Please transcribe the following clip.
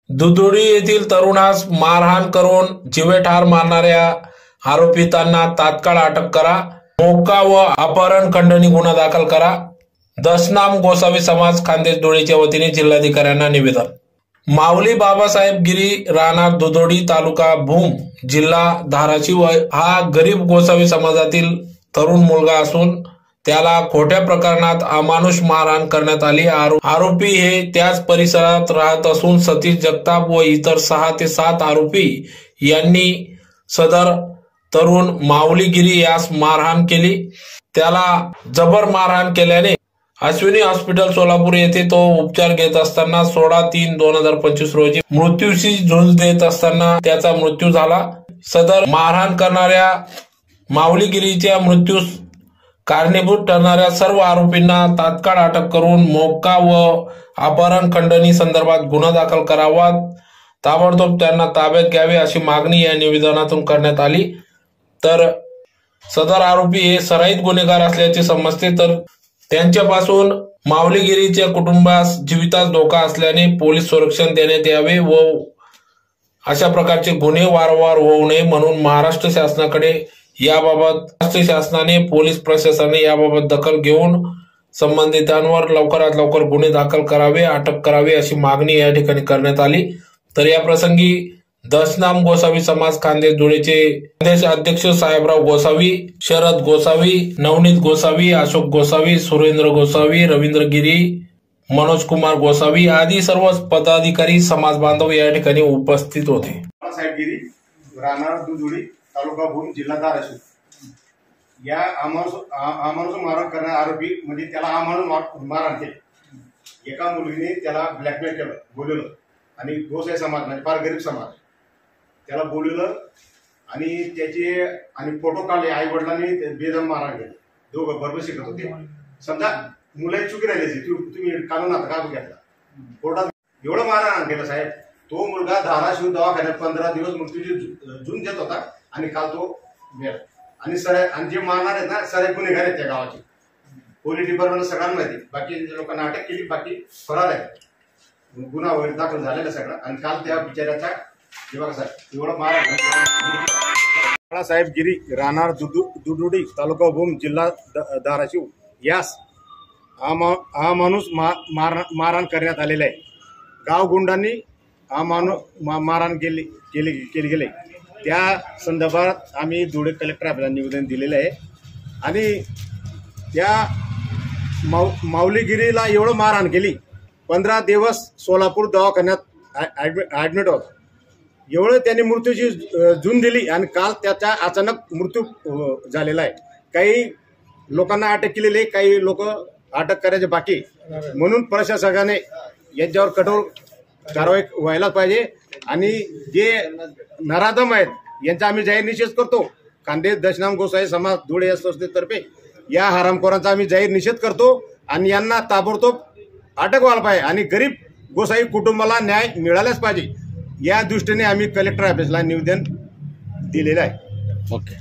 दुधोडी येथील तरुणास मारहाण करून जीवेठार मारणाऱ्या आरोपितांना तात्काळ अटक करा, मोक्का व अपहरण खंडणी गुन्हा दाखल करा. दशनाम गोसावी समाज खान्देश धुळेच्या वतीने जिल्हाधिकाऱ्यांना निवेदन. माऊली बाबासाहेब गिरी, राहणार दुधोडी, तालुका भूम, जिल्हा धाराशिव हा गरीब गोसावी समाजातील तरुण मुलगा असून त्याला खोट्या प्रकरणात अमानुष मारहाण करण्यात आली. आरोपी हे त्याच परिसरात राहत असून सतीश जगताप व इतर 6 ते 7 आरोपी यांनी सदर तरुण माऊली गिरी यास मारहाण केली. त्याला जबर मारहाण केल्याने अश्विनी हॉस्पिटल सोलापूर येथे तो उपचार घेत असताना 16/3/2025 रोजी मृत्यूशी झुंज देत असताना त्याचा मृत्यू झाला. सदर मारहाण करणाऱ्या माऊली गिरीच्या मृत्यूस कारणीभूत ठरणाऱ्या सर्व आरोपींना तात्काळ अटक करून मोक्का व अपहरण खंडणी संदर्भात गुन्हा दाखल करावा, ताबडतोब त्यांना ताब्यात घ्यावे अशी मागणी या निवेदनातून करण्यात आली. तर सदर आरोपी हे सराईत गुन्हेगार असल्याचे समजते. तर त्यांच्यापासून माऊलीगिरीच्या कुटुंबास जीवितास धोका असल्याने पोलीस संरक्षण देण्यात यावे व अशा प्रकारचे गुन्हे वारंवार होऊ नये म्हणून महाराष्ट्र शासनाकडे याबाबत महाराष्ट्र शासनाने पोलीस प्रशासनाने याबाबत दखल घेऊन संबंधितांवर लवकरात लवकर गुन्हे दाखल करावे, अटक करावी अशी मागणी या ठिकाणी करण्यात आली. तर या प्रसंगी दशनाम गोसावी समाज खान्देश धुळेचे प्रदेश अध्यक्ष साहेबराव गोसावी, शरद गोसावी, नवनीत गोसावी, अशोक गोसावी, सुरेंद्र गोसावी, रवींद्र गिरी, मनोज कुमार गोसावी आदी सर्व पदाधिकारी, समाज बांधव या ठिकाणी उपस्थित होते. बाबासाहेब गिरी, राहणार दुधोडी, तालुका भूम, जिल्हा धाराशिव या अमानुष मारहाण करणारे आरोपी म्हणजे त्याला अमानुष मारहाण केली. एका मुलीने त्याला ब्लॅकमेल केलं, बोलवलं आणि गोसावी समाज म्हणजे फार गरीब समाज त्याला बोलवलं आणि त्याचे आणि फोटो काढले. आई वडिलांनी बेदम मारहाण केली. दोघं बरोबर शिकत होते. समजा मुलाची चुकी राहिली, तुम्ही काढून आता का घेतला कोर्टात एवढं मारहाण केलं साहेब. तो मुलगा धाराशिव दवाखान्यात 15 दिवस मृत्यूची झुंज देत होता आणि काल तो मेला. आणि जे मारणार आहेत ना सराईत गुन्हेगार आहेत त्या गावाचे. पोलीस डिपार्टमेंट सगळ्यांना माहिती. बाकी लोकांना अटक केली, बाकी फरार आहे. गुन्हा वगैरे दाखल झालेला सगळं. आणि काल त्या बिचाऱ्याचा एवढं बाळासाहेब गिरी, राहणार दुधोडी, तालुका भूम, जिल्हा धाराशिव यास हा माणूस मारहाण करण्यात आलेला आहे. गाव गुंडांनी हा मारहाण केली गेले. त्या संदर्भात आम्ही धुळे कलेक्टर ऑफिसला निवेदन दिलेलं आहे. आणि त्या माऊलीगिरीला एवढं मारहाण केली, 15 दिवस सोलापूर दवाखान्यात ॲडमिट होत. एवढं त्यांनी मृत्यूची झुंज दिली आणि काल त्याचा अचानक मृत्यू झालेला आहे. काही लोकांना अटक केलेली आहे, काही लोक अटक करायचे बाकी. म्हणून प्रशासनाने यांच्यावर कठोर कारवाई व्हायलाच पाहिजे. आणि जे नराधम आहेत यांचा आम्ही जाहीर निषेध करतो. खान्देश दशनाम गोसावी समाज धुळे संस्थेतर्फे या हरामखोरांचा आम्ही जाहीर निषेध करतो आणि यांना ताबडतोब अटक व्हायला पाहिजे आणि गरीब गोसावी कुटुंबाला न्याय मिळालाच पाहिजे. या दृष्टीने आम्ही कलेक्टर ऑफिसला निवेदन दिलेलं आहे. ओके.